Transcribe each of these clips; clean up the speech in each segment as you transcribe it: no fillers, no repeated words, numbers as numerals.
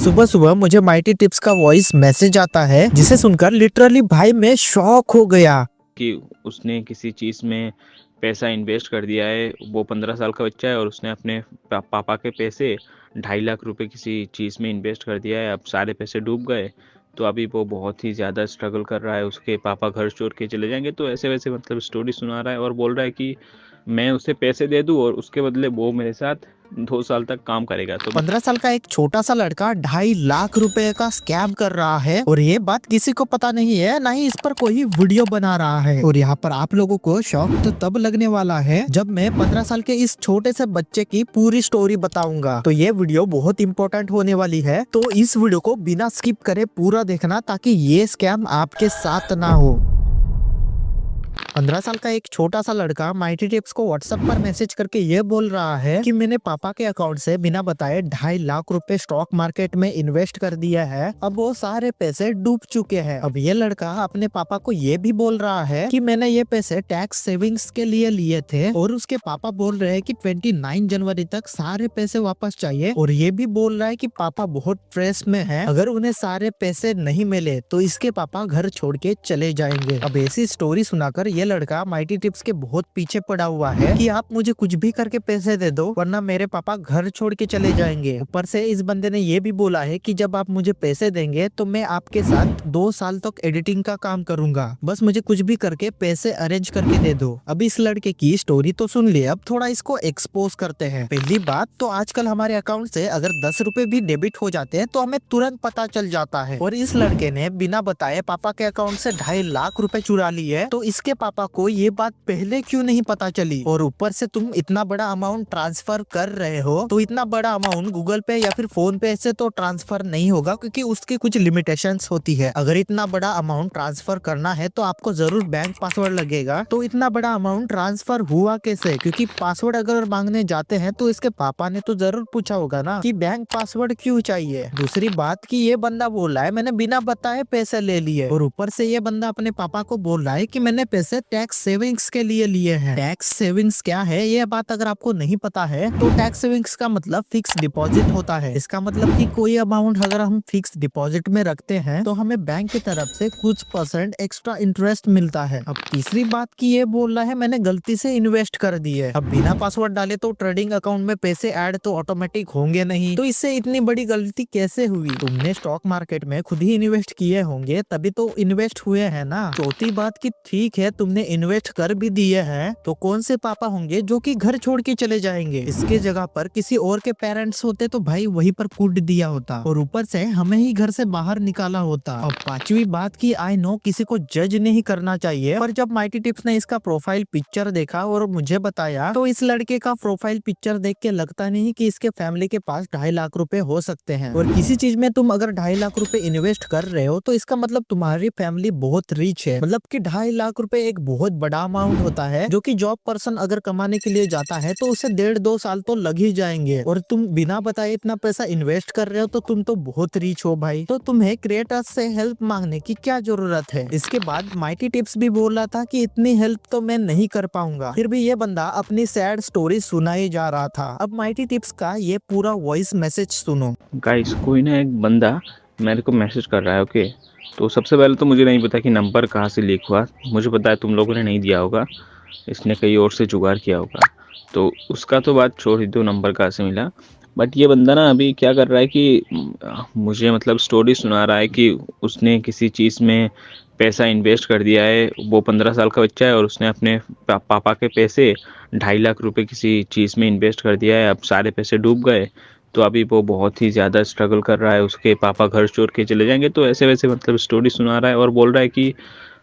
सुबह सुबह मुझे माइटी टिप्स का वॉइस मैसेज आता है जिसे सुनकर लिटरली भाई मैं शॉक हो गया। कि उसने किसी चीज़ में पैसा इन्वेस्ट कर दिया है। वो 15 साल का बच्चा है और उसने अपने पापा के पैसे 2.5 लाख रुपए किसी चीज़ में इन्वेस्ट कर दिया है। अब सारे पैसे डूब गए, तो अभी वो बहुत ही ज़्यादा स्ट्रगल कर रहा है। उसके पापा घर छोड़ के चले जाएंगे, तो ऐसे वैसे मतलब स्टोरी सुना रहा है और बोल रहा है कि मैं उसे पैसे दे दूँ और उसके बदले वो मेरे साथ 2 साल तक काम करेगा। तो 15 साल का एक छोटा सा लड़का 2.5 लाख रुपए का स्कैम कर रहा है और ये बात किसी को पता नहीं है, ना ही इस पर कोई वीडियो बना रहा है। और यहाँ पर आप लोगों को शौक तो तब लगने वाला है जब मैं 15 साल के इस छोटे से बच्चे की पूरी स्टोरी बताऊंगा। तो ये वीडियो बहुत इंपॉर्टेंट होने वाली है, तो इस वीडियो को बिना स्किप करे पूरा देखना ताकि ये स्कैम आपके साथ ना हो। 15 साल का एक छोटा सा लड़का माइटी टिप्स को व्हाट्सएप पर मैसेज करके ये बोल रहा है कि मैंने पापा के अकाउंट से बिना बताए 2.5 लाख रुपए स्टॉक मार्केट में इन्वेस्ट कर दिया है। अब वो सारे पैसे डूब चुके हैं। अब ये लड़का अपने पापा को ये भी बोल रहा है कि मैंने ये पैसे टैक्स सेविंग्स के लिए लिए थे और उसके पापा बोल रहे हैं कि 29 जनवरी तक सारे पैसे वापस चाहिए। और ये भी बोल रहा है कि पापा बहुत स्ट्रेस में है, अगर उन्हें सारे पैसे नहीं मिले तो इसके पापा घर छोड़ के चले जाएंगे। अब ऐसी स्टोरी सुनाकर ये लड़का माइटी टिप्स के बहुत पीछे पड़ा हुआ है कि आप मुझे कुछ भी करके पैसे दे दो वरना मेरे पापा घर छोड़ के चले जाएंगे। ऊपर से इस बंदे ने ये भी बोला है कि जब आप मुझे पैसे देंगे तो मैं आपके साथ 2 साल तक एडिटिंग का काम करूंगा, बस मुझे कुछ भी करके पैसे अरेंज करके दे दो। अब इस लड़के की स्टोरी तो सुन ली, अब थोड़ा इसको एक्सपोज करते हैं। पहली बात तो आजकल हमारे अकाउंट से अगर 10 रुपए भी डेबिट हो जाते हैं तो हमें तुरंत पता चल जाता है। और इस लड़के ने बिना बताए पापा के अकाउंट से 2.5 लाख रुपए चुरा लिए, तो इसके पापा को ये बात पहले क्यों नहीं पता चली। और ऊपर से तुम इतना बड़ा अमाउंट ट्रांसफर कर रहे हो तो इतना बड़ा अमाउंट गूगल पे या फिर फोन पे से तो ट्रांसफर नहीं होगा, क्योंकि उसकी कुछ लिमिटेशंस होती है। अगर इतना बड़ा अमाउंट ट्रांसफर करना है तो आपको जरूर बैंक पासवर्ड लगेगा। तो इतना बड़ा अमाउंट ट्रांसफर हुआ कैसे, क्योंकि पासवर्ड अगर मांगने जाते हैं तो इसके पापा ने तो जरूर पूछा होगा ना कि बैंक पासवर्ड क्यों चाहिए। दूसरी बात कि ये बंदा बोल रहा है मैंने बिना बताए पैसे ले लिए, और ऊपर से ये बंदा अपने पापा को बोल रहा है कि मैंने पैसे टैक्स सेविंग्स के लिए हैं। टैक्स सेविंग्स क्या है ये बात अगर आपको नहीं पता है तो टैक्स सेविंग्स का मतलब फिक्स डिपॉजिट होता है। इसका मतलब कि कोई अमाउंट अगर हम फिक्स डिपॉजिट में रखते हैं तो हमें बैंक की तरफ से कुछ % एक्स्ट्रा इंटरेस्ट मिलता है। अब तीसरी बात की ये बोल रहा है मैंने गलती से इन्वेस्ट कर दिए। अब बिना पासवर्ड डाले तो ट्रेडिंग अकाउंट में पैसे ऐड तो ऑटोमेटिक होंगे नहीं, तो इससे इतनी बड़ी गलती कैसे हुई। तुमने स्टॉक मार्केट में खुद ही इन्वेस्ट किए होंगे तभी तो इन्वेस्ट हुए हैं ना। चौथी बात की ठीक है तुमने इन्वेस्ट कर भी दिए हैं, तो कौन से पापा होंगे जो कि घर छोड़ के चले जाएंगे। इसके जगह पर किसी और के पेरेंट्स होते तो भाई वहीं पर कूट दिया होता और ऊपर से हमें ही घर से बाहर निकाला होता। और पांचवी बात की आई नो किसी को जज नहीं करना चाहिए, पर जब माइटी टिप्स ने इसका प्रोफाइल पिक्चर देखा और मुझे बताया तो इस लड़के का प्रोफाइल पिक्चर देख के लगता नहीं कि इसके फैमिली के पास 2.5 लाख रुपए हो सकते हैं। और किसी चीज में तुम अगर 2.5 लाख रुपए इन्वेस्ट कर रहे हो तो इसका मतलब तुम्हारी फैमिली बहुत रिच है। मतलब कि 2.5 लाख रुपए एक बहुत बड़ा अमाउंट होता है जो कि जॉब पर्सन अगर कमाने के लिए जाता है तो उसे 1.5-2 साल तो लग ही जाएंगे। और तुम बिना बताए इतना पैसा इन्वेस्ट कर रहे हो तो तुम तो बहुत रिच हो भाई, तो तुम्हें क्रिएटर्स से हेल्प मांगने की क्या जरूरत है। इसके बाद माइटी टिप्स भी बोल रहा था कि इतनी हेल्प तो मैं नहीं कर पाऊंगा, फिर भी ये बंदा अपनी सैड स्टोरी सुनाई जा रहा था। अब माइटी टिप्स का ये पूरा वॉइस मैसेज सुनो। गाइस, कोई ना एक बंदा मेरे को मैसेज कर रहा है। ओके, तो सबसे पहले तो मुझे नहीं पता कि नंबर कहाँ से लीक हुआ। मुझे पता है तुम लोगों ने नहीं दिया होगा, इसने कहीं और से जुगाड़ किया होगा। तो उसका तो बात छोड़ ही दो, नंबर कहाँ से मिला। बट ये बंदा ना अभी क्या कर रहा है कि मुझे मतलब स्टोरी सुना रहा है कि उसने किसी चीज़ में पैसा इन्वेस्ट कर दिया है। वो 15 साल का बच्चा है और उसने अपने पापा के पैसे 2.5 लाख रुपए किसी चीज़ में इन्वेस्ट कर दिया है। अब सारे पैसे डूब गए, तो अभी वो बहुत ही ज़्यादा स्ट्रगल कर रहा है। उसके पापा घर छोड़ के चले जाएंगे, तो ऐसे वैसे मतलब स्टोरी सुना रहा है और बोल रहा है कि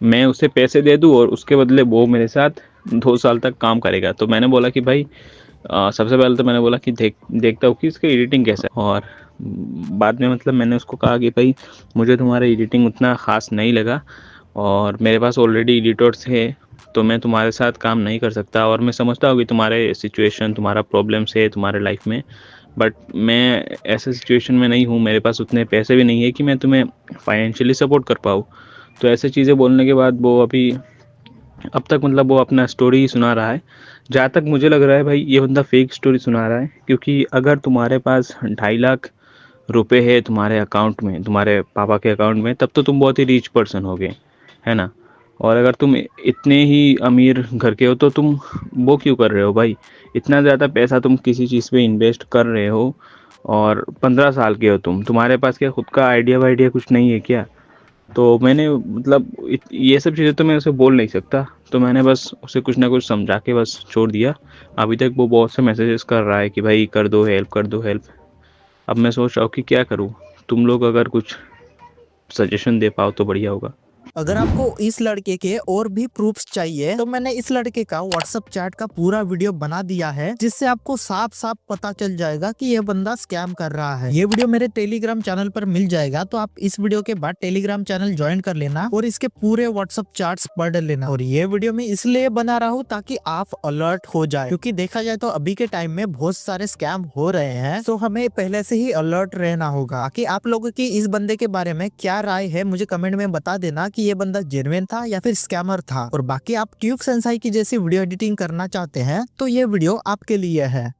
मैं उसे पैसे दे दूँ और उसके बदले वो मेरे साथ 2 साल तक काम करेगा। तो मैंने बोला कि भाई सबसे पहले तो मैंने बोला कि देखता हूँ कि इसका एडिटिंग कैसा है। और बाद में मतलब मैंने उसको कहा कि भाई मुझे तुम्हारा एडिटिंग उतना ख़ास नहीं लगा और मेरे पास ऑलरेडी एडिटर्स है, तो मैं तुम्हारे साथ काम नहीं कर सकता। और मैं समझता हूँ कि तुम्हारे सिचुएशन, तुम्हारा प्रॉब्लम्स है तुम्हारे लाइफ में, बट मैं ऐसे सिचुएशन में नहीं हूँ, मेरे पास उतने पैसे भी नहीं है कि मैं तुम्हें फाइनेंशियली सपोर्ट कर पाऊँ। तो ऐसे चीज़ें बोलने के बाद वो अभी अब तक मतलब वो अपना स्टोरी ही सुना रहा है। जहाँ तक मुझे लग रहा है भाई ये बंदा फेक स्टोरी सुना रहा है, क्योंकि अगर तुम्हारे पास 2.5 लाख रुपए है तुम्हारे अकाउंट में, तुम्हारे पापा के अकाउंट में, तब तो तुम बहुत ही रिच पर्सन होगे, है ना। और अगर तुम इतने ही अमीर घर के हो तो तुम वो क्यों कर रहे हो भाई, इतना ज़्यादा पैसा तुम किसी चीज़ पे इन्वेस्ट कर रहे हो। और 15 साल के हो तुम, तुम्हारे पास क्या खुद का आइडिया वाइडिया कुछ नहीं है क्या। तो मैंने मतलब ये सब चीज़ें तो मैं उसे बोल नहीं सकता, तो मैंने बस उसे कुछ ना कुछ समझा के बस छोड़ दिया। अभी तक वो बहुत से मैसेजेस कर रहा है कि भाई कर दो हेल्प, कर दो हेल्प। अब मैं सोच रहा हूँ कि क्या करूँ, तुम लोग अगर कुछ सजेशन दे पाओ तो बढ़िया होगा। अगर आपको इस लड़के के और भी प्रूफ्स चाहिए तो मैंने इस लड़के का व्हाट्सएप चैट का पूरा वीडियो बना दिया है, जिससे आपको साफ साफ पता चल जाएगा कि ये बंदा स्कैम कर रहा है। ये वीडियो मेरे टेलीग्राम चैनल पर मिल जाएगा, तो आप इस वीडियो के बाद टेलीग्राम चैनल ज्वाइन कर लेना और इसके पूरे व्हाट्सएप चैट्स पढ़ लेना। और ये वीडियो मैं इसलिए बना रहा हूँ ताकि आप अलर्ट हो जाए, क्योंकि देखा जाए तो अभी के टाइम में बहुत सारे स्कैम हो रहे हैं। तो हमें पहले से ही अलर्ट रहना होगा। कि आप लोगों की इस बंदे के बारे में क्या राय है, मुझे कमेंट में बता देना कि ये बंदा जेन्युइन था या फिर स्कैमर था। और बाकी आप ट्यूब सेंसाई की जैसी वीडियो एडिटिंग करना चाहते हैं तो ये वीडियो आपके लिए है।